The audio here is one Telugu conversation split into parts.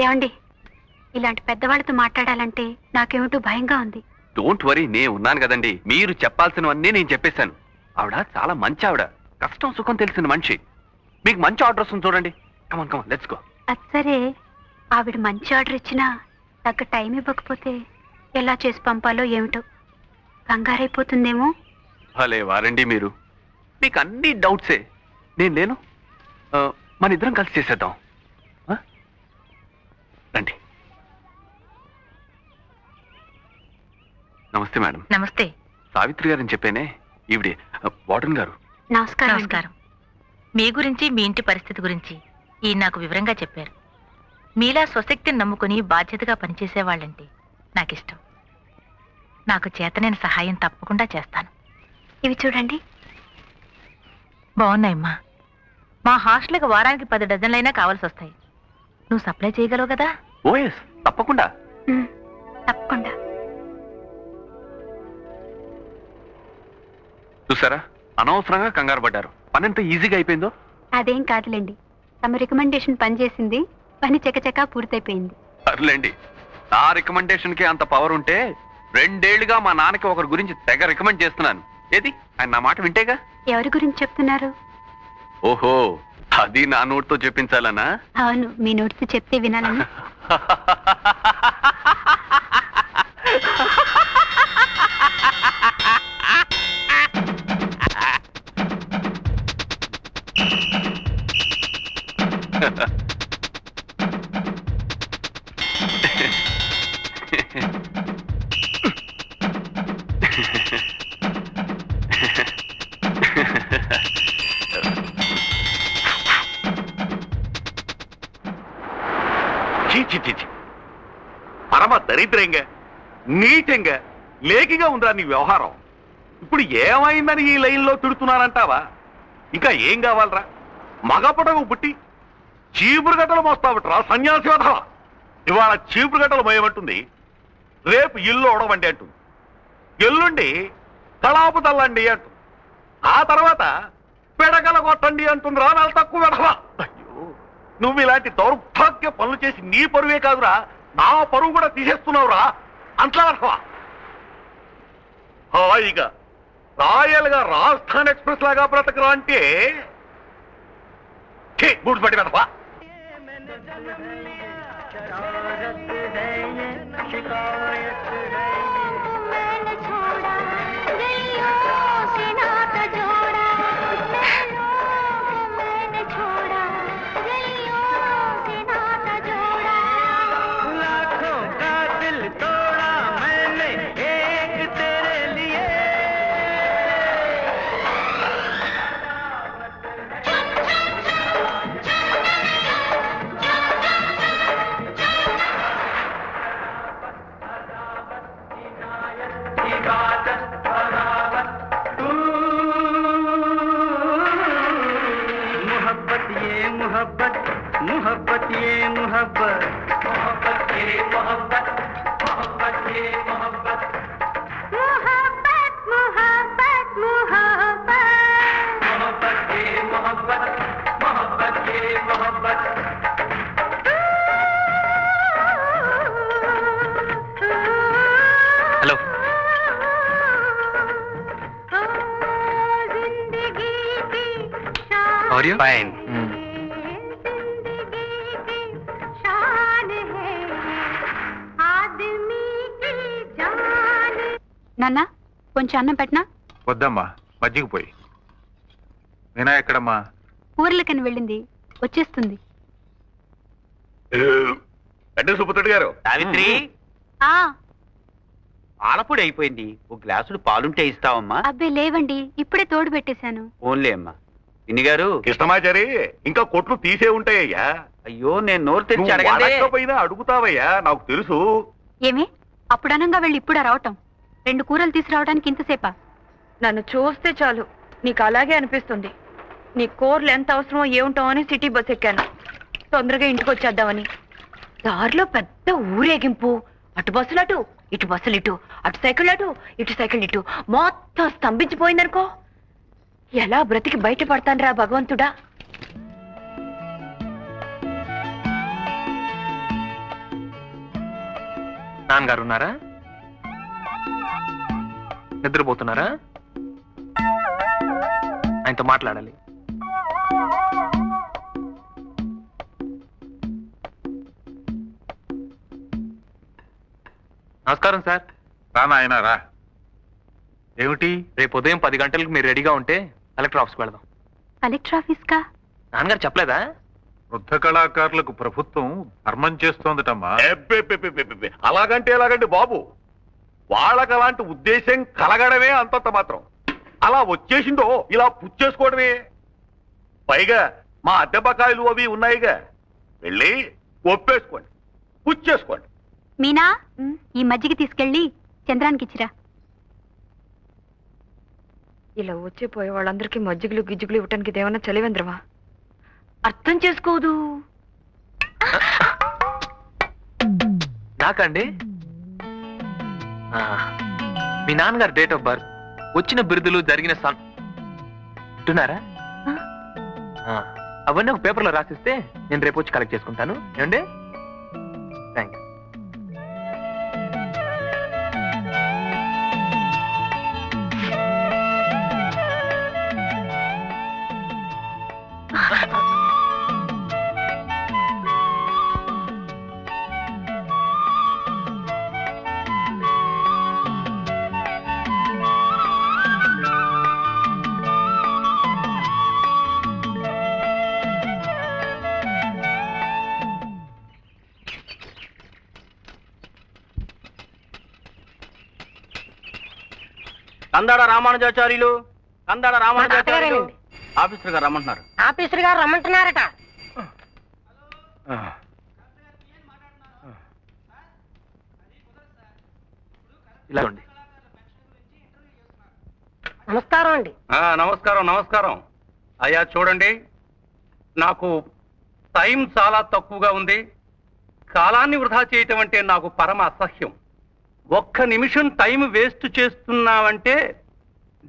ఏమండి, ఇలాంటి పెద్దవాళ్ళతో మాట్లాడాలంటే నాకేమిటో భయంగా ఉంది. డోంట్ వరీ, నేను ఉన్నాను కదండి. మీరు చెప్పాల్సినవన్నీ నేను చెప్పేశాను. ఆవిడ చాలా మంచి ఆవిడ, కష్టం సుఖం తెలిసిన మనిషి. మీకు మంచి ఆర్డర్ వస్తుంది చూడండి. Come on come on, let's go. అది సరే, ఆవిడ మంచి ఆర్డర్ ఇచ్చినా తగ్గ టైం ఇవ్వకపోతే ఎలా చేసి పంపాలో ఏమిటో కంగారైపోతుందేమో. భలే వారండి మీరు. మీకు అన్ని డౌట్సే. నేను లేను, మన ఇద్దరం కలిసి చేసేద్దాం. రండి. నమస్తే మేడం. నమస్తే. సావిత్రి గారని చెప్పేనే, ఈవిడే వార్డెన్ గారు. నమస్కారం. నమస్కారం. మీ గురించి, మీ ఇంటి పరిస్థితి గురించి ఈయన నాకు వివరంగా చెప్పారు. మీలా స్వశక్తిని నమ్ముకుని బాధ్యతగా పనిచేసేవాళ్ళంటే నాకిష్టం. నాకు చేతనైన సహాయం తప్పకుండా చేస్తాను. ఇవి చూడండి. బాగున్నాయమ్మా. మా హాస్టల్కి వారానికి 10 డజన్లైనా కావాల్సి వస్తాయి. నువ్వు సప్లై చేయగలవు కదా? ఓఎస్, తప్పకుండా. తప్పకుండా. చూసారా, అనవసరంగా కంగారు పడ్డారు. పని ఎంత ఈజీగా అయిపోయిందో. అదేం కాదులేండి, తమ రికమెండేషన్ పనిచేసింది, పని చకచకా పూర్తయిపోయింది. సర్లేండి, నా రికమెండేషన్ కి అంత పవర్ ఉంటే 2 ఏళ్లుగా మా నాన్నకి ఒకరి గురించి తెగ రికమెండ్ చేస్తున్నాను. ఏది, ఆయన నా మాట వింటేగా. ఎవరి గురించి చెప్తున్నారు? ఓహో, అది నా నోటితో చెప్పించాలనా? అవును, మీ నోట్స్ చెప్తే వినాలని. పరమ దరిద్రంగా, నీచంగా, లేకిగా ఉందిరా నీ వ్యవహారం. ఇప్పుడు ఏమైందని ఈ లైన్లో తిడుతున్నానంటావా? ఇంకా ఏం కావాలరా? మగపటకు పుట్టి చీపురు గట్టలు మోస్తావట్రా సన్యాసి వధవా. ఇవాళ చీపురు గట్టలు మోయమంటుంది, రేపు ఇల్లు ఒడవండి అంటుంది, ఎల్లుండి కళాపు తల్లండి అంటుంది, ఆ తర్వాత పెడగల కొట్టండి అంటుందిరా నెల తక్కువ వధవా. అయ్యో, నువ్వు ఇలాంటి దౌర్భాగ్య పనులు చేసి నీ పరువే కాదురా, నా పరువు కూడా తీసేస్తున్నావురా అంట్లా వధవా. హాయిగా రాయల్గా రాజస్థాన్ ఎక్స్ప్రెస్ లాగా బ్రతకరా అంటే బూట్స్ పట్టి వధవా. హలో. Are you? Fine. నాన్న, కొంచెం అన్నం పెట్టనా? వద్దమ్మా, మజ్జిగ పోయి. నేనా ఎక్కడమ్మా? ఊర్లకని వెళ్ళింది, వచ్చేస్తుంది. అంటే సుబ్బతుడి గారు, సావిత్రి, ఆ పాలపొడి అయిపోయింది, ఒక గ్లాసుడు పాలుంటే ఇస్తావమ్మా? అబ్బే లేవండి, ఇప్పుడే తోడు పెట్టేశాను. ఓన్లే అమ్మా. ఇన్ని గారు, కృష్ణమాచారి, ఇంకా కొట్లు తీసే ఉంటాయ్యా. అయ్యో, నేను నోరు తెరిచి అడగండి. అడగకపోయినా అడుగుతావయ్యా, నాకు తెలుసు. ఏమే, అప్పుడు అనంగా వెళ్ళి ఇప్పుడా రావటం? 2 కూరలు తీసుకురావడానికి ఇంతసేపా? నన్ను చూస్తే చాలు నీకు అలాగే అనిపిస్తుంది. నీ కూరలు ఎంత అవసరమో ఏముంటామో అని సిటీ బస్ ఎక్కాను, తొందరగా ఇంటికి వచ్చేద్దామని. దారిలో పెద్ద ఊరేగింపు, అటు బస్సులు అటు, ఇటు బస్సులు ఇటు, అటు సైకిల్ అటు, ఇటు సైకిల్ ఇటు, మొత్తం స్తంభించిపోయిందనుకో. ఎలా బ్రతికి బయటపడతాను రా భగవంతుడా. నాన్నగారు ఉన్నారా? నిద్రపోతున్నారా? ఆయనతో మాట్లాడాలి. నమస్కారం సార్. రా నాయనా రా. ఏమిటి? రేపు ఉదయం 10 గంటలకు మీరు రెడీగా ఉంటే కలెక్టర్ ఆఫీస్కి వెళదాం. కలెక్టర్ ఆఫీస్ కా? నాన్నగారు చెప్పలేదా? వృద్ధ కళాకారులకు ప్రభుత్వం ధర్మం చేస్తోందటమ్మా. ఎబ్బెబ్బెబ్బెబ్బెబ్బె. అలాగంటే ఎలాగండి బాబు, వాళ్ళకి అలాంటి ఉద్దేశం కలగడమే అంతంత మాత్రం. అలా వచ్చేసిందో ఇలా పుచ్చేసుకోవడమే. పైగా మా అద్దె బకాయిలు అవి ఉన్నాయిగా, వెళ్ళి ఒప్పేసుకోండి, పుచ్చేసుకోండి. మీనా, ఈ మజ్జిగ తీసుకెళ్ళి చంద్రానికి ఇచ్చిరా. ఇలా వచ్చే పోయే వాళ్ళందరికీ మజ్జిగులు గిజ్జిగులు ఇవ్వటానికి ఇదేమన్నా చలివేంద్రమా? అర్థం చేసుకోదు. నాకండి మీ నాన్నగారు డేట్ ఆఫ్ బర్త్, వచ్చిన బిరుదులు, జరిగిన అంటున్నారా? అవన్నీ ఒక పేపర్లో రాసిస్తే నేను రేపు వచ్చి కలెక్ట్ చేసుకుంటాను. ఏమండి? Thank you. Kandada Ramanujacharyulu, Kandada Ramanujacharyulu officer గారు రమ్మంటున్నారు. ఆఫీసర్ గారు రమ్మంటున్నారట. ఇలా ఉండి. నమస్కారం అండి. నమస్కారం నమస్కారం. అయ్యా చూడండి, నాకు టైం చాలా తక్కువగా ఉంది. కాలాన్ని వృధా చేయటం అంటే నాకు పరమ అసహ్యం. ఒక్క నిమిషం టైం వేస్ట్ చేస్తున్నావంటే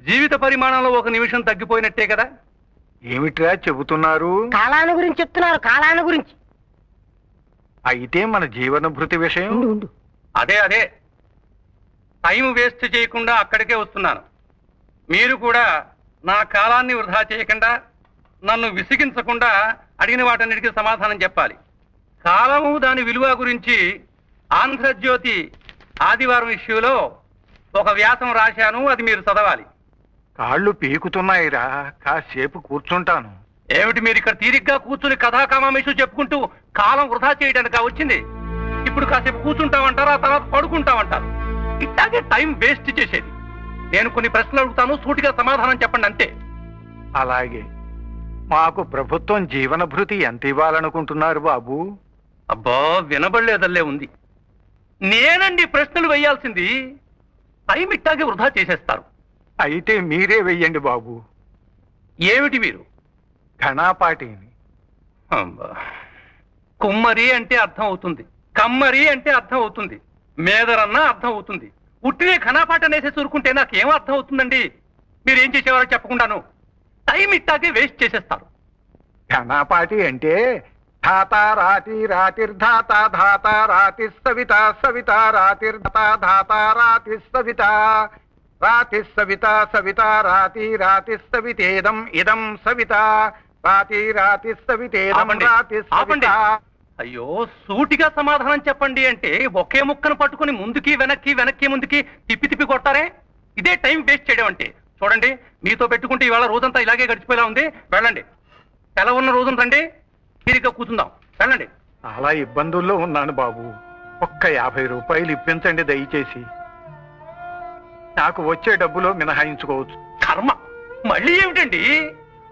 జీవిత పరిమాణంలో 1 నిమిషం తగ్గిపోయినట్టే కదా. ఏమిట్రా చెబుతున్నారు? కాలాన్ని గురించి చెప్తున్నారు. కాలాన్ని గురించి. అయితే మన జీవన భృతి విషయం. అదే టైం వేస్ట్ చేయకుండా అక్కడికే వస్తున్నాను. మీరు కూడా నా కాలాన్ని వృధా చేయకుండా, నన్ను విసిగించకుండా అడిగిన వాటన్నిటికీ సమాధానం చెప్పాలి. కాలము దాని విలువ గురించి ఆంధ్రజ్యోతి ఆదివారం ఇష్యూలో ఒక వ్యాసం రాశాను, అది మీరు చదవాలి. కాళ్ళు పీకుతున్నాయిరా, కాసేపు కూర్చుంటాను. ఏమిటి మీరు ఇక్కడ తీరిగ్గా కూర్చుని కథాకామేషు చెప్పుకుంటూ కాలం వృధా చేయడానికి వచ్చింది? ఇప్పుడు కాసేపు కూర్చుంటామంటారు, ఆ తర్వాత పడుకుంటామంటారు. ఇట్లాగే టైం వేస్ట్ చేసేది. నేను కొన్ని ప్రశ్నలు అడుగుతాను, సూటిగా సమాధానం చెప్పండి అంతే. అలాగే. మాకు ప్రభుత్వం జీవన భృతి ఎంత ఇవ్వాలనుకుంటున్నారు బాబు? అబ్బా, వినబడలేదల్లే ఉంది. నేనండి ప్రశ్నలు వేయాల్సింది. టైం ఇట్టాగే వృధా చేసేస్తారు. అయితే మీరే వెయ్యండి బాబు. ఏమిటి మీరు? ఘనాపాటిని. అబ్బా. కుమ్మరి అంటే అర్థం అవుతుంది, కమ్మరి అంటే అర్థం అవుతుంది, మేదరన్నా అర్థం అవుతుంది. ఉట్టినే ఘనాపాట అనేసి చూరుకుంటే నాకేం అర్థం అవుతుందండి? మీరేం చేసేవారో చెప్పకుండాను టైం ఇట్టాగే వేస్ట్ చేసేస్తారు. ఘనాపాటి అంటే ధాత రాతి రాతిర్ధాత ధాత రాతి సవిత సవిత రాతిర్ధాత ధాత రాతి సవిత రాతి సవిత సవిత రాతి రాతి సవితేదం ఇదం సవిత రాతి రాతి సవితేదం రాతి సవిత. అయ్యో, సూటిగా సమాధానం చెప్పండి అంటే ఒకే ముక్కను పట్టుకుని ముందుకి వెనక్కి వెనక్కి ముందుకి తిప్పి తిప్పి కొట్టారే. ఇదే టైం వేస్ట్ చేయడం అంటే. చూడండి, మీతో పెట్టుకుంటే ఇవాళ రోజంతా ఇలాగే గడిచిపోయేలా ఉంది. వెళ్ళండి, సెలవు ఉన్న రోజున రండి, తీరిగ్గా కూర్చుందాం. వెళ్ళండి. చాలా ఇబ్బందుల్లో ఉన్నాను బాబు. ఒక్క 50 రూపాయలు ఇప్పించండి దయచేసి. నాకు వచ్చే డబ్బులో మినహాయించుకోవచ్చు. కర్మ, మళ్ళీ ఏమిటండి?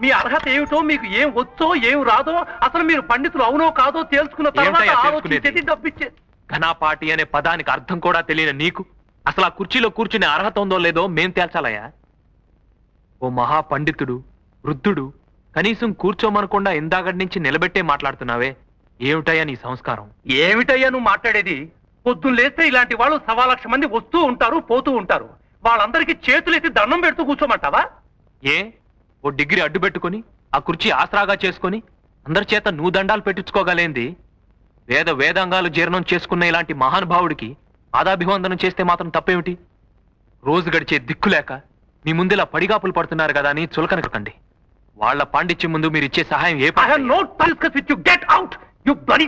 మీ అర్హత ఏమిటో, మీకు ఏం వచ్చో ఏం రాదో, అసలు మీరు పండితులు అవునో కాదో తెలుసుకున్న తర్వాత ఆలోచించేది డబ్బిచ్చేది. ఘనాపాటి అనే పదానికి అర్థం కూడా తెలియని నీకు అసలు ఆ కుర్చీలో కూర్చునే అర్హత ఉందో లేదో మేం తేల్చాలయ్యా. ఓ మహా పండితుడు, వృద్ధుడు, కనీసం కూర్చోమనకుండా ఇందాకటి నుంచి నిలబెట్టే మాట్లాడుతున్నావే, ఏమిటయ్యా నీ సంస్కారం? ఏమిటయ్యా నువ్వు మాట్లాడేది? పొద్దున్న లేస్తే ఇలాంటి వాళ్ళు 1,00,000 మంది వస్తూ ఉంటారు, పోతూ ఉంటారు. వాళ్ళందరికీ చేతులెత్తి దండం పెడుతూ కూర్చోమంటావా? ఏ ఓ డిగ్రీ అడ్డు పెట్టుకుని ఆ కుర్చీ ఆసరాగా చేసుకుని అందరి చేత నువ్వు దండాలు పెట్టించుకోగలేంది? వేదాంగాలు జీర్ణం చేసుకున్న ఇలాంటి మహానుభావుడికి పాదాభివందనం చేస్తే మాత్రం తప్పేమిటి? రోజు గడిచే దిక్కులేక మీ ముందులా పడిగాపులు పడుతున్నారు కదా అని చులకనకండి. వాళ్ళ పాండిత్యం ముందు మీరు ఇచ్చే సహాయం ఏ I have no discuss with you. Get out, you bloody